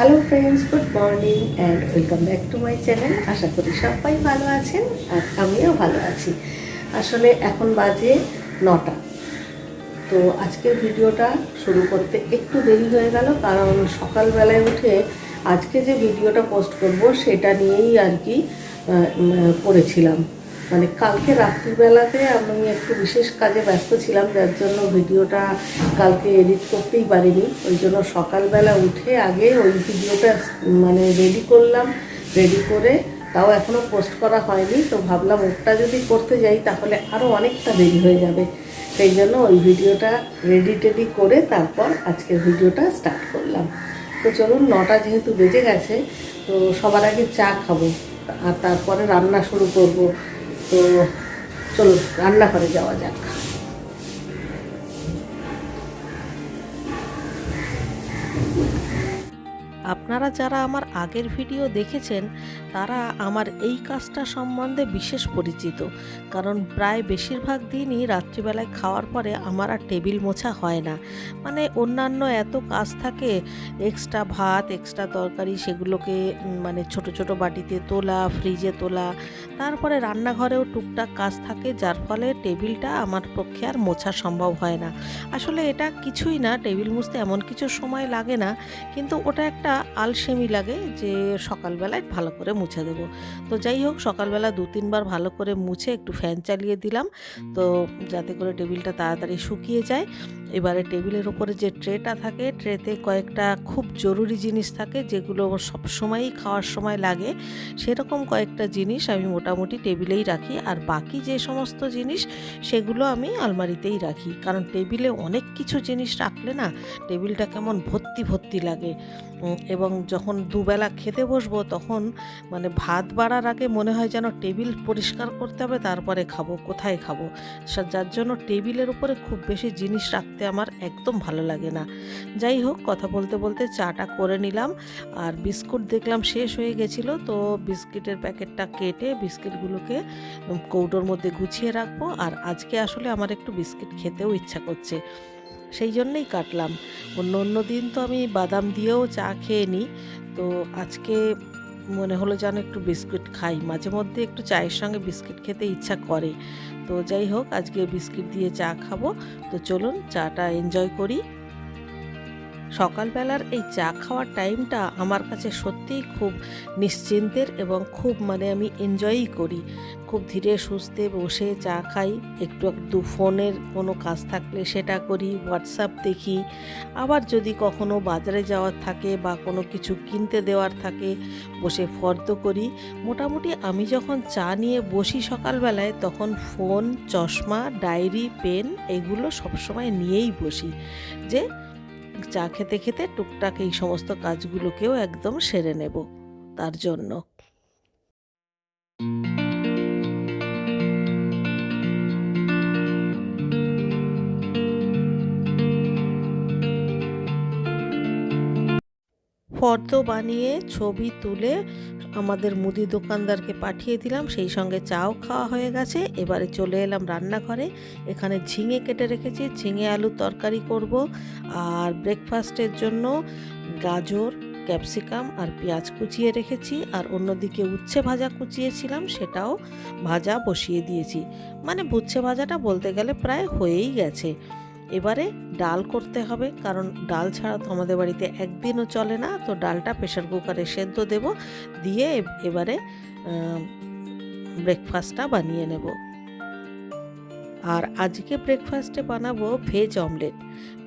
Hello friends, good morning and welcome back to my channel. আশা করি সবাই ভালো আছেন আর আমিও ভালো আছি। আসলে এখন বাজে 9টা। তো আজকের ভিডিওটা শুরু করতে একটু দেরি হয়ে গেল, কারণ সকালবেলায় উঠে আজকে যে ভিডিওটা পোস্ট করব সেটা নিয়েই আর কি পড়েছিলাম। মানে কালকে রাত্রিবেলাতে আমি একটু বিশেষ কাজে ব্যস্ত ছিলাম, যার জন্য ভিডিওটা কালকে এডিট করতেই পারিনি। ওই জন্য সকালবেলা উঠে আগে ওই ভিডিওটা মানে রেডি করলাম। রেডি করে তাও এখনও পোস্ট করা হয়নি। তো ভাবলাম ওটা যদি করতে যাই তাহলে আরও অনেকটা দেরি হয়ে যাবে। সেই জন্য ওই ভিডিওটা রেডি করে তারপর আজকের ভিডিওটা স্টার্ট করলাম। তো চলুন, 9টা যেহেতু বেজে গেছে, তো সবার আগে চা খাবো আর তারপরে রান্না শুরু করব। তো চলুন রান্নাঘরে যাওয়া যাক। আপনারা যারা আমার আগের ভিডিও দেখেছেন তারা আমার এই কাজটা সম্বন্ধে বিশেষ পরিচিত, কারণ প্রায় বেশিরভাগ দিনই রাত্রিবেলায় খাওয়ার পরে আমার আর টেবিল মোছা হয় না। মানে অন্যান্য এত কাজ থাকে, এক্সট্রা ভাত, এক্সট্রা তরকারি, সেগুলোকে মানে ছোট ছোট বাটিতে তোলা, ফ্রিজে তোলা, তারপরে রান্নাঘরেও টুকটাক কাজ থাকে, যার ফলে টেবিলটা আমার পক্ষে আর মোছা সম্ভব হয় না। আসলে এটা কিছুই না, টেবিল মুছতে এমন কিছু সময় লাগে না, কিন্তু ওটা একটা আলসেমি লাগে যে সকালবেলায় ভালো করে মুছে দেবো। তো যাই হোক, সকালবেলা 2-3 বার ভালো করে মুছে একটু ফ্যান চালিয়ে দিলাম, তো যাতে করে টেবিলটা তাড়াতাড়ি শুকিয়ে যায়। এবারে টেবিলের উপরে যে ট্রেটা থাকে, ট্রেতে কয়েকটা খুব জরুরি জিনিস থাকে যেগুলো সবসময়ই খাওয়ার সময় লাগে। সেরকম কয়েকটা জিনিস আমি মোটামুটি টেবিলেই রাখি, আর বাকি যে সমস্ত জিনিস সেগুলো আমি আলমারিতেই রাখি। কারণ টেবিলে অনেক কিছু জিনিস রাখলে না টেবিলটা কেমন ভর্তি ভর্তি লাগে। এবং যখন দুবেলা খেতে বসবো তখন মানে ভাত বাড়ার আগে মনে হয় যেন টেবিল পরিষ্কার করতে হবে, তারপরে খাবো, কোথায় খাবো। যার জন্য টেবিলের উপরে খুব বেশি জিনিস রাখতে আমার একদম ভালো লাগে না। যাই হোক, কথা বলতে বলতে চাটা করে নিলাম, আর বিস্কুট দেখলাম শেষ হয়ে গেছিলো, তো বিস্কিটের প্যাকেটটা কেটে বিস্কিটগুলোকে কৌটোর মধ্যে গুছিয়ে রাখবো। আর আজকে আসলে আমার একটু বিস্কিট খেতেও ইচ্ছা করছে, সেই জন্যই কাটলাম। অন্য দিন তো আমি বাদাম দিয়েও চা খেয়ে নিই, তো আজকে মনে হলো যেন একটু বিস্কিট খাই। মাঝে মধ্যে একটু চায়ের সঙ্গে বিস্কিট খেতে ইচ্ছা করে। তো যাই হোক, আজকে বিস্কিট দিয়ে চা খাবো। তো চলুন চাটা এনজয় করি। সকালবেলার এই চা খাওয়ার টাইমটা আমার কাছে সত্যিই খুব নিশ্চিন্তের এবং খুব মানে আমি এনজয়ই করি। খুব ধীরে সুস্থে বসে চা খাই, একটু ফোনের কোনো কাজ থাকলে সেটা করি, হোয়াটসঅ্যাপ দেখি, আবার যদি কখনো বাজারে যাওয়ার থাকে বা কোনো কিছু কিনতে দেওয়ার থাকে বসে ফর্দ করি। মোটামুটি আমি যখন চা নিয়ে বসি সকালবেলায়, তখন ফোন, চশমা, ডায়েরি, পেন এগুলো সবসময় নিয়েই বসি, যে চা খেতে খেতে টুকটাক এই সমস্ত কাজগুলোকেও একদম সেরে নেব তার জন্য। ফর্দ বানিয়ে ছবি তুলে আমাদের মুদি দোকানদারকে পাঠিয়ে দিলাম, সেই সঙ্গে চাও খাওয়া হয়ে গেছে। এবারে চলে এলাম রান্নাঘরে। এখানে ঝিঙে কেটে রেখেছি, ঝিঙে আলুর তরকারি করব। আর ব্রেকফাস্টের জন্য গাজর, ক্যাপসিকাম আর পেঁয়াজ কুচিয়ে রেখেছি, আর অন্যদিকে উচ্ছে ভাজা কুচিয়েছিলাম, সেটাও ভাজা বসিয়ে দিয়েছি। মানে উচ্ছে ভাজাটা বলতে গেলে প্রায় হয়েই গেছে। এবারে ডাল করতে হবে, কারণ ডাল ছাড়া তো আমাদের বাড়িতে একদিনও চলে না। তো ডালটা প্রেসার কুকারে সেদ্ধ দেব, দিয়ে এবারে ব্রেকফাস্টটা বানিয়ে নেব। আর আজকে ব্রেকফাস্টে বানাবো ভেজ অমলেট।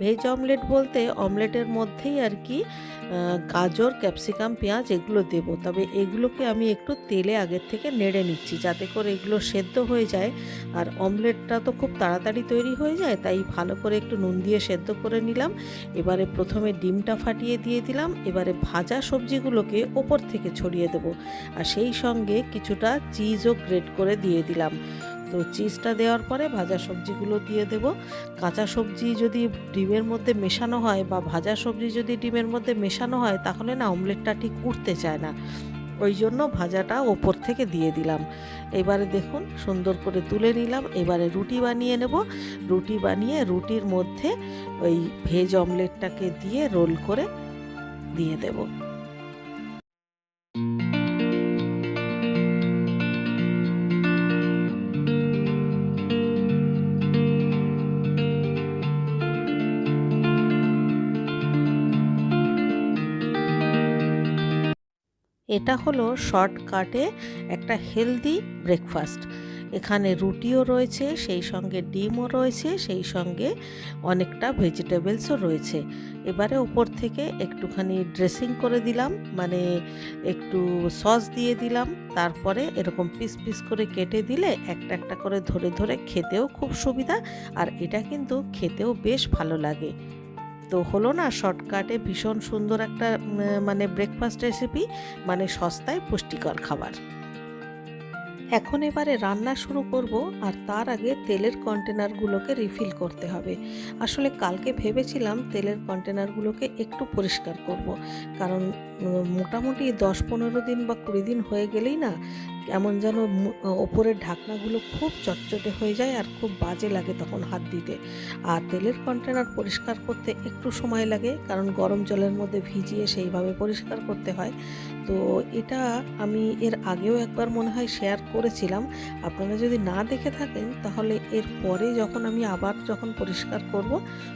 ভেজ অমলেট বলতে অমলেটের মধ্যেই আর কি গাজর, ক্যাপসিকাম, পেঁয়াজ এগুলো দেব। তবে এগুলোকে আমি একটু তেলে আগের থেকে নেড়ে নিচ্ছি, যাতে করে এগুলো সেদ্ধ হয়ে যায়। আর অমলেটটা তো খুব তাড়াতাড়ি তৈরি হয়ে যায়, তাই ভালো করে একটু নুন দিয়ে সেদ্ধ করে নিলাম। এবারে প্রথমে ডিমটা ফাটিয়ে দিয়ে দিলাম। এবারে ভাজা সবজিগুলোকে ওপর থেকে ছড়িয়ে দেব, আর সেই সঙ্গে কিছুটা চিজও গ্রেট করে দিয়ে দিলাম। তো চিজটা দেওয়ার পরে ভাজা সবজিগুলো দিয়ে দেব। কাঁচা সবজি যদি ডিমের মধ্যে মেশানো হয় বা ভাজা সবজি যদি ডিমের মধ্যে মেশানো হয়, তাহলে না অমলেটটা ঠিক উঠতে চায় না, ওই জন্য ভাজাটা ওপর থেকে দিয়ে দিলাম। এবারে দেখুন সুন্দর করে তুলে নিলাম। এবারে রুটি বানিয়ে নেব। রুটি বানিয়ে রুটির মধ্যে ওই ভেজ অমলেটটাকে দিয়ে রোল করে দিয়ে দেব। এটা হলো শর্টকাটে একটা হেলদি ব্রেকফাস্ট। এখানে রুটিও রয়েছে, সেই সঙ্গে ডিমও রয়েছে, সেই সঙ্গে অনেকটা ভেজিটেবলসও রয়েছে। এবারে ওপর থেকে একটুখানি ড্রেসিং করে দিলাম, মানে একটু সস দিয়ে দিলাম। তারপরে এরকম পিস পিস করে কেটে দিলে একটা একটা করে ধরে ধরে খেতেও খুব সুবিধা, আর এটা কিন্তু খেতেও বেশ ভালো লাগে। তো হলো না শর্টকাটে ভীষণ সুন্দর একটা মানে ব্রেকফাস্ট রেসিপি, মানে সস্তায় পুষ্টিকর খাবার। এখন এবারে রান্না শুরু করব, আর তার আগে তেলের কন্টেনারগুলোকে রিফিল করতে হবে। আসলে কালকে ভেবেছিলাম তেলের কন্টেনারগুলোকে একটু পরিষ্কার করব, কারণ মোটামুটি 10-15 দিন বা 20 দিন হয়ে গেলেই না এমন যেন ওপরের ঢাকনাগুলো খুব চটচটে হয়ে যায় আর খুব বাজে লাগে তখন হাত দিতে। আর তেলের কন্টেনার পরিষ্কার করতে একটু সময় লাগে, কারণ গরম জলের মধ্যে ভিজিয়ে সেইভাবে পরিষ্কার করতে হয়। তো এটা আমি এর আগেও একবার মনে হয় শেয়ার করেছিলাম। আপনারা যদি না দেখে থাকেন তাহলে এর পরে যখন আমি আবার যখন পরিষ্কার করব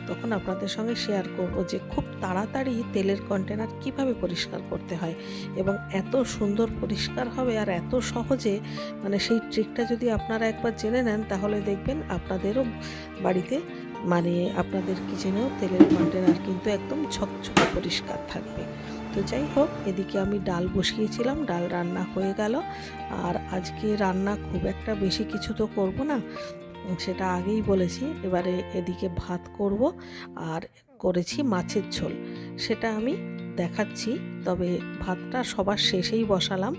তখন আপনাদের সঙ্গে শেয়ার করব যে খুব তাড়াতাড়ি তেলের কন্টেনার কিভাবে পরিষ্কার করতে হয়, এবং এত সুন্দর পরিষ্কার হবে আর এত সহজে, মানে সেই ট্রিকটা যদি আপনারা একবার জেনে নেন তাহলে দেখবেন আপনাদেরও বাড়িতে, মানে আপনাদের কিচেনেও তেলের কন্টেনার কিন্তু একদম ঝকঝকে পরিষ্কার থাকবে। তো যাই হোক, এদিকে আমি ডাল বসিয়েছিলাম, ডাল রান্না হয়ে গেল। আর আজকে রান্না খুব একটা বেশি কিছু তো করব না, সেটা আগেই বলেছি। এবারে এদিকে ভাত করব, আর করেছি মাছের ঝোল, সেটা আমি দেখাচ্ছি। তবে ভাতটা সবার শেষেই বসালাম।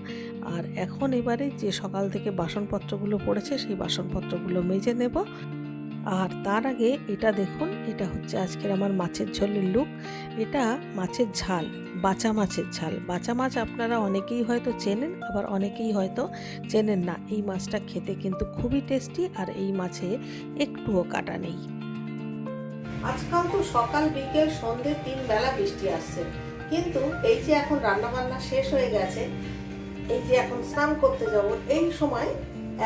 আর এখন এবারে যে সকাল থেকে বাসনপত্রগুলো পড়েছে সেই বাসনপত্রগুলো মেজে নেব। আর তার আগে এটা দেখুন, এটা হচ্ছে আজকের আমার মাছের ঝোলের লুক। এটা মাছের ঝাল, বাঁচা মাছের ঝাল। বাঁচা মাছ আপনারা অনেকেই হয়তো চেনেন, আবার অনেকেই হয়তো চেনেন না। এই মাছটা খেতে কিন্তু খুবই টেস্টি, আর এই মাছে একটুও কাটা নেই। আজকাল তো সকাল বিকেল সন্ধ্যে 3 বেলা বৃষ্টি আসছে, কিন্তু এই যে এখন রান্না বান্না শেষ হয়ে গেছে, এই যে এখন স্নান করতে যাব, এই সময়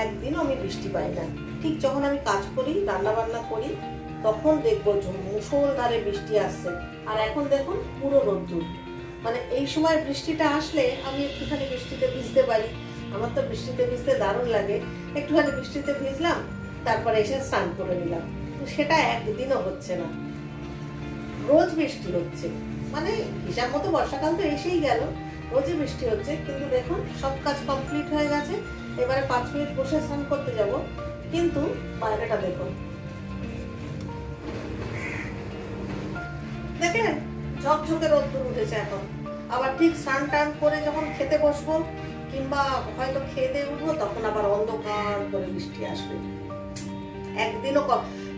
একদিনও আমি বৃষ্টি পাই না। ঠিক যখন আমি কাজ করি, রান্না বান্না করি, তখন দেখবো মুষলধারে বৃষ্টি আসছে। আর এখন দেখুন পুরো রোদ্দুর। মানে এই সময় বৃষ্টিটা আসলে আমি একটুখানি বৃষ্টিতে ভিজতে পারি। আমার তো বৃষ্টিতে ভিজতে দারুণ লাগে। একটুখানি বৃষ্টিতে ভিজলাম, তারপরে এসে স্নান করে নিলাম। সেটা একদিনও হচ্ছে না, রোজ বৃষ্টি হচ্ছে। মানে হিসাব মতো বর্ষাকাল তো এসেই গেল, রোজই বৃষ্টি হচ্ছে। কিন্তু দেখুন সব কাজ কমপ্লিট হয়ে গেছে, এবারে 5 মিনিট বসে স্নান করতে যাব। কিন্তু বাইরেটা দেখুন, দেখেন ঝকঝকে রোদ্দুর উঠেছে এখন। আবার ঠিক স্নান টান করে যখন খেতে বসবো, কিংবা হয়তো খেয়ে দিয়ে উঠবো, তখন আবার অন্ধকার করে বৃষ্টি আসবে। একদিনও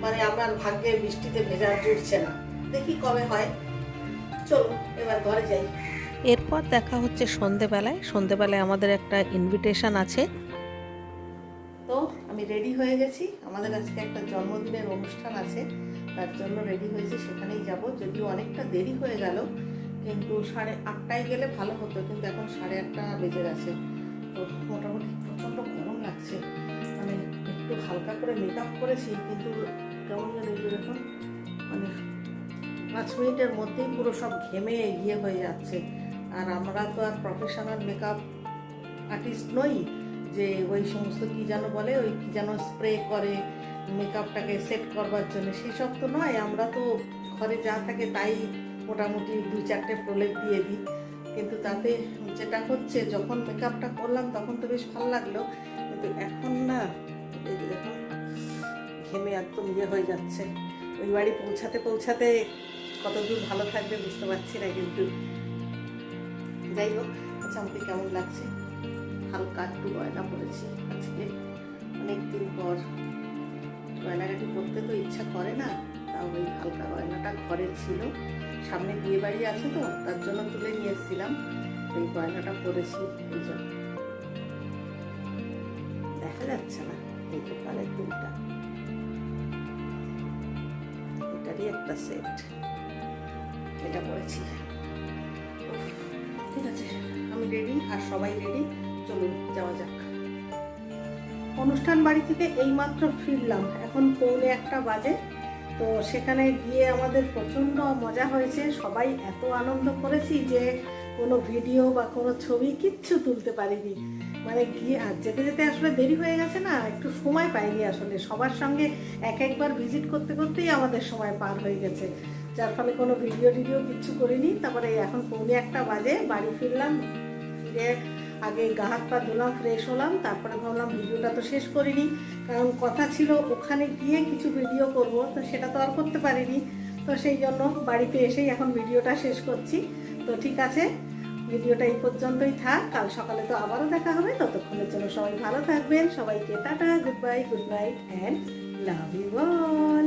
মানে আমার ভাগ্যে বৃষ্টিতে ভেজা জুটছে না। দেখি কবে হয়। চলুন এবার ঘরে যাই। এরপর দেখা হচ্ছে সন্ধেবেলায়। সন্ধেবেলায় আমাদের একটা ইনভিটেশন আছে। তো আমি রেডি হয়ে গেছি, আমাদের আজকে একটা জন্মদিনের অনুষ্ঠান আছে, তার জন্য রেডি হয়েছি, সেখানেই যাব। যদিও অনেকটা দেরি হয়ে গেল, কিন্তু 8:30টায় গেলে ভালো হতো, কিন্তু এখন 8:30 বেজে গেছে। তো মোটামুটি প্রচণ্ড গরম লাগছে। মানে একটু হালকা করে মেকআপ করেছি, কিন্তু কেমন যেন দেখুন, মানে 5 মিনিটের মধ্যেই পুরো সব ঘেমে ইয়ে হয়ে যাচ্ছে। আর আমরা তো আর প্রফেশনাল মেকআপ আর্টিস্ট নই যে ওই সমস্ত কি যেন বলে, ওই কি যেন স্প্রে করে মেকআপটাকে সেট করবার জন্য, সেসব তো নয়। আমরা তো ঘরে যা থাকে তাই মোটামুটি 2-4টে প্রলেপ দিয়ে দিই। কিন্তু তাতে যেটা হচ্ছে, যখন মেকআপটা করলাম তখন তো বেশ ভালো লাগলো, কিন্তু এখন না দেখুন ঘেমে একদম ইয়ে হয়ে যাচ্ছে। ওই বাড়ি পৌঁছাতে পৌঁছাতে কত দূর ভালো থাকবে বুঝতে পারছি না। কিন্তু যাই হোক, আচ্ছা আমাকে কেমন লাগছে। হালকা একটু গয়না পরেছি আজকে, অনেকদিন পর। গয়নাগাটি পরতে তো ইচ্ছা করে না, তাও ওই হালকা গয়নাটা ঘরে ছিল, সামনে বিয়ে বাড়ি আছে তো তার জন্য তুলে নিয়ে এসেছিলাম। এই গয়নাটা পরেছি, এই জন্য দেখা যাচ্ছে না। এই তো কানের দুলটা, এটারই একটা সেট, এটা পরেছি। ঠিক আছে, আমি রেডি, আর সবাই রেডি, চলুন যাওয়া যাক। অনুষ্ঠান বাড়ি থেকে এইমাত্র ফিরলাম, এখন 1:45 বাজে। তো সেখানে গিয়ে আমাদের প্রচণ্ড মজা হয়েছে, সবাই এত আনন্দ করেছি যে কোনো ভিডিও বা কোনো ছবি কিচ্ছু তুলতে পারিনি। মানে গিয়ে আর যেতে যেতে আসলে দেরি হয়ে গেছে না, একটু সময় পাইনি আসলে। সবার সঙ্গে এক একবার ভিজিট করতে করতেই আমাদের সময় পার হয়ে গেছে, যার ফলে কোনো ভিডিও টিডিও কিচ্ছু করিনি। তারপরে এখন 1:45 বাজে, বাড়ি ফিরলাম। ফিরে আগে গা হাত পা ধুলাম, ফ্রেশ হলাম, তারপরে ভাবলাম ভিডিওটা তো শেষ করিনি, কারণ কথা ছিল ওখানে গিয়ে কিছু ভিডিও করব, তো সেটা তো আর করতে পারিনি। তো সেই জন্য বাড়িতে এসেই এখন ভিডিওটা শেষ করছি। তো ঠিক আছে, ভিডিওটা এই পর্যন্তই থাক। কাল সকালে তো আবারও দেখা হবে। ততক্ষণের জন্য সবাই ভালো থাকবেন। সবাইকে tata, good bye, good night and love you all.